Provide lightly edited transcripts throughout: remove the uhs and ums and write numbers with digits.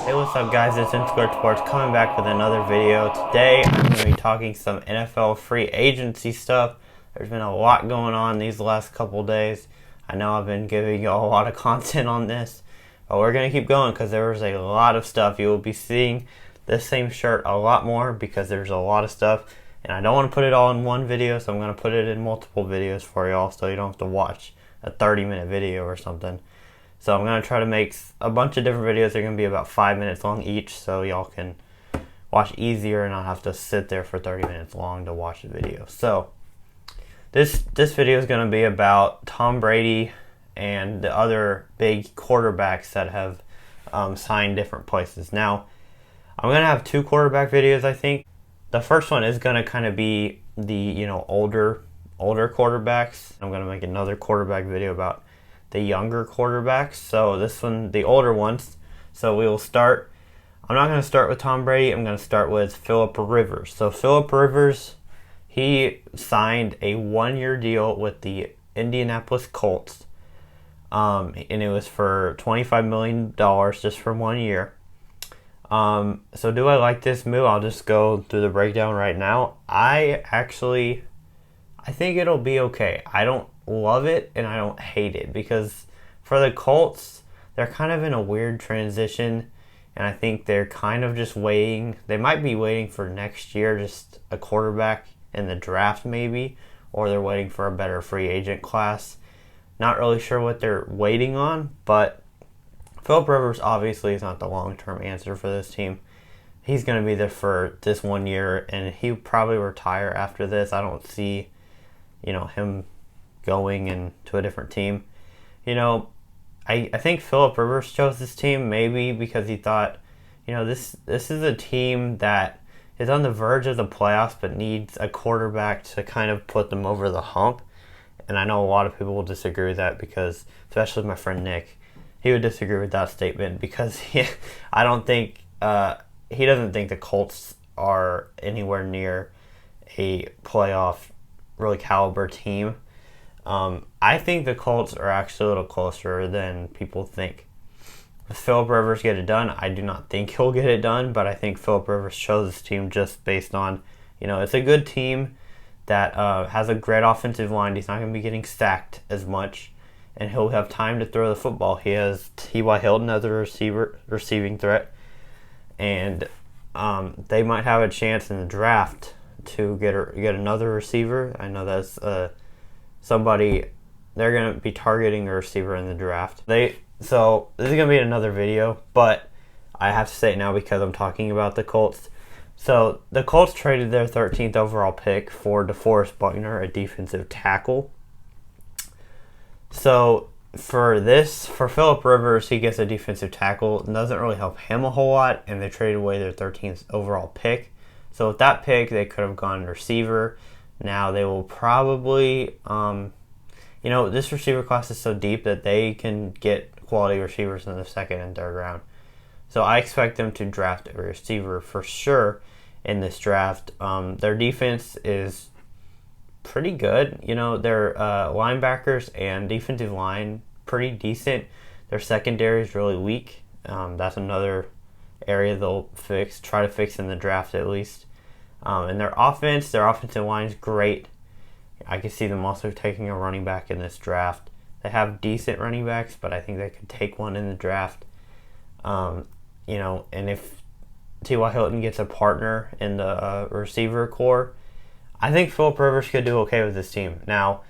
Hey, what's up guys, it's Squared Sports coming back with another video. Today I'm going to be talking some NFL free agency stuff. There's been a lot going on these last couple days. I know I've been giving you all a lot of content on this, but we're going to keep going because there was a lot of stuff. You will be seeing this same shirt a lot more because there's a lot of stuff, and I don't want to put it all in one video, so I'm going to put it in multiple videos for y'all so you don't have to watch a 30-minute video or something. So I'm going to try to make a bunch of different videos. They're going to be about 5 minutes long each, so y'all can watch easier and not have to sit there for 30 minutes long to watch the video. So this video is going to be about Tom Brady and the other big quarterbacks that have signed different places. Now, I'm going to have two quarterback videos, I think. The first one is going to kind of be the older quarterbacks. I'm going to make another quarterback video about the younger quarterbacks. So this one, the older ones. So we will start. I'm not going to start with Tom Brady. I'm going to start with Phillip Rivers. So Phillip Rivers, he signed a 1-year deal with the Indianapolis Colts. And it was for $25 million just for 1 year. So do I like this move? I'll just go through the breakdown right now. I think it'll be okay. I don't love it and I don't hate it because for the Colts, they're kind of in a weird transition, and I think they're kind of just waiting. They might be waiting for next year, just a quarterback in the draft maybe, or they're waiting for a better free agent class. Not really sure what they're waiting on, but Phillip Rivers obviously is not the long-term answer for this team. He's going to be there for this 1 year, and he'll probably retire after this. I don't see, him going into a different team. I think Phillip Rivers chose this team maybe because he thought, this is a team that is on the verge of the playoffs but needs a quarterback to kind of put them over the hump. And I know a lot of people will disagree with that because, especially my friend Nick, he would disagree with that statement because I don't think he doesn't think the Colts are anywhere near a playoff really caliber team. I think the Colts are actually a little closer than people think. Will Phillip Rivers get it done? I do not think he'll get it done, but I think Phillip Rivers chose this team just based on, it's a good team that has a great offensive line. He's not going to be getting sacked as much, and he'll have time to throw the football. He has T.Y. Hilton as a receiving threat, and they might have a chance in the draft to get another receiver. I know that's somebody, they're going to be targeting a receiver in the draft. So this is going to be another video, but I have to say it now because I'm talking about the Colts. So the Colts traded their 13th overall pick for DeForest Buckner, a defensive tackle. So for Phillip Rivers, he gets a defensive tackle. It doesn't really help him a whole lot, and they traded away their 13th overall pick. So with that pick, they could have gone receiver. Now they will probably, this receiver class is so deep that they can get quality receivers in the second and third round. So I expect them to draft a receiver for sure in this draft. Their defense is pretty good. Their linebackers and defensive line pretty decent. Their secondary is really weak. That's another area they'll try to fix in the draft at least. And their offensive line is great. I can see them also taking a running back in this draft. They have decent running backs, but I think they could take one in the draft. And if T.Y. Hilton gets a partner in the receiver core, I think Phillip Rivers could do okay with this team. Now,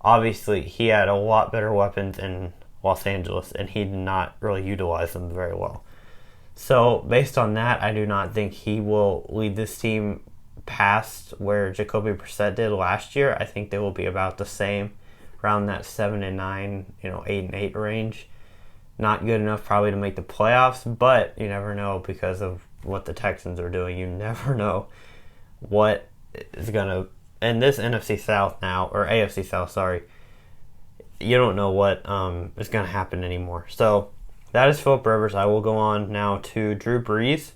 obviously, he had a lot better weapons in Los Angeles, and he did not really utilize them very well. So, based on that, I do not think he will lead this team past where Jacoby Brissett did last year. I think they will be about the same, around that 7-9, 8-8 range. Not good enough probably to make the playoffs, but you never know because of what the Texans are doing. You never know what is going to, in this NFC South now, or AFC South, sorry, you don't know what is going to happen anymore. So that is Phillip Rivers. I will go on now to Drew Brees.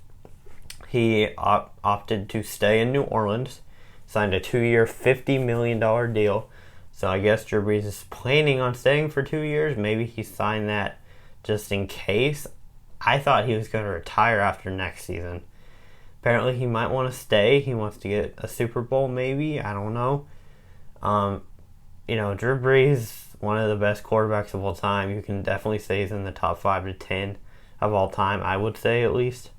He opted to stay in New Orleans, signed a 2-year, $50 million deal. So I guess Drew Brees is planning on staying for 2 years. Maybe he signed that just in case. I thought he was going to retire after next season. Apparently, he might want to stay. He wants to get a Super Bowl, maybe. I don't know. Drew Brees, one of the best quarterbacks of all time. You can definitely say he's in the top 5 to 10 of all time, I would say at least.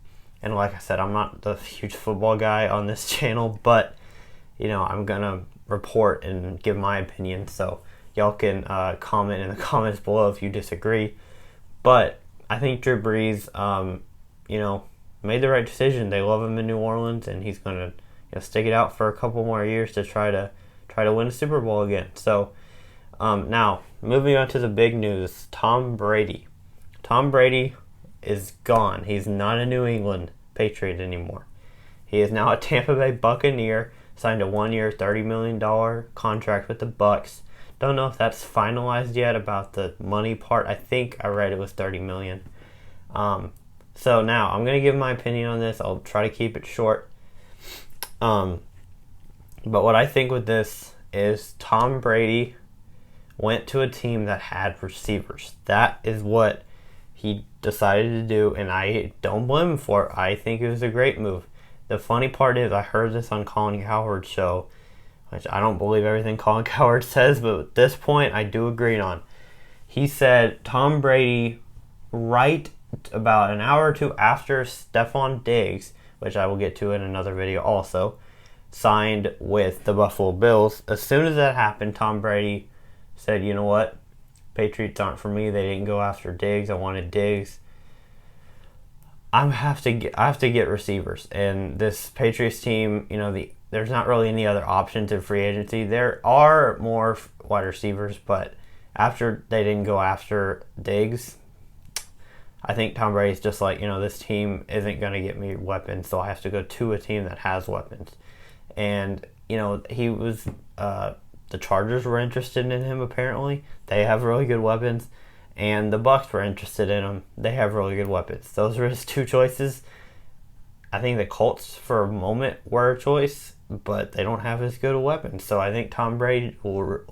And like I said, I'm not the huge football guy on this channel, but, I'm going to report and give my opinion. So y'all can comment in the comments below if you disagree. But I think Drew Brees, made the right decision. They love him in New Orleans, and he's going to stick it out for a couple more years to try to win a Super Bowl again. So now moving on to the big news, Tom Brady. Tom Brady is gone. He's not a New England Patriot anymore. He is now a Tampa Bay Buccaneer, signed a 1-year, $30 million contract with the Bucs. Don't know if that's finalized yet about the money part. I think I read it was $30 million. So now I'm going to give my opinion on this. I'll try to keep it short. But what I think with this is Tom Brady went to a team that had receivers. That is what he decided to do, and I don't blame him for it. I think it was a great move. The funny part is I heard this on Colin Cowherd's show, which I don't believe everything Colin Cowherd says, but at this point I do agree on. He said Tom Brady, right about an hour or two after Stephon Diggs, which I will get to in another video also, signed with the Buffalo Bills. As soon as that happened, Tom Brady said, you know what? Patriots aren't for me. They didn't go after Diggs. I wanted Diggs. I have to get receivers. And this Patriots team, there's not really any other options in free agency. There are more wide receivers, but after they didn't go after Diggs, I think Tom Brady's just like, this team isn't going to get me weapons, so I have to go to a team that has weapons. And, he was, the Chargers were interested in him apparently. They have really good weapons. And the Bucs were interested in him. They have really good weapons. Those were his two choices. I think the Colts for a moment were a choice, but they don't have as good a weapons. So I think Tom Brady really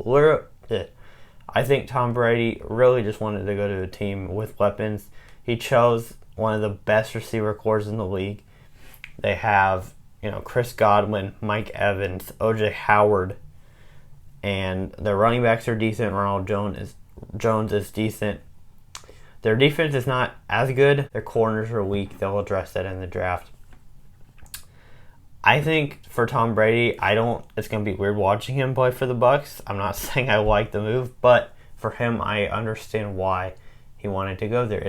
just wanted to go to a team with weapons. He chose one of the best receiver corps in the league. They have, Chris Godwin, Mike Evans, O.J. Howard, and their running backs are decent. Ronald Jones is decent. Their defense is not as good. Their corners are weak. They'll address that in the draft. I think for Tom Brady, it's going to be weird watching him play for the Bucs. I'm not saying I like the move, but for him, I understand why he wanted to go there.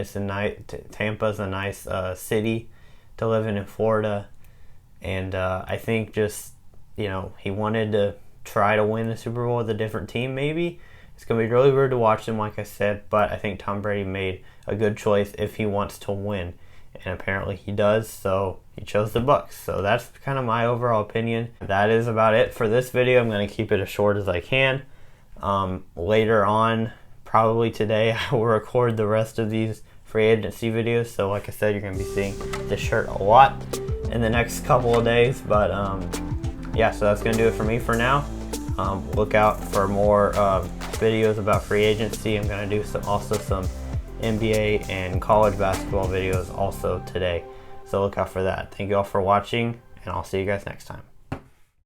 Tampa's a nice city to live in Florida, and I think just he wanted to try to win a Super Bowl with a different team. Maybe it's gonna be really weird to watch him, like I said, but I think Tom Brady made a good choice if he wants to win, and apparently he does. So he chose the Bucs. So that's kind of my overall opinion. That is about it for this video. I'm gonna keep it as short as I can. Later on, probably today, I will record the rest of these free agency videos. So like I said, you're going to be seeing this shirt a lot in the next couple of days. But yeah, so that's going to do it for me for now. Look out for more videos about free agency. I'm going to do some NBA and college basketball videos also today. So look out for that. Thank you all for watching, and I'll see you guys next time.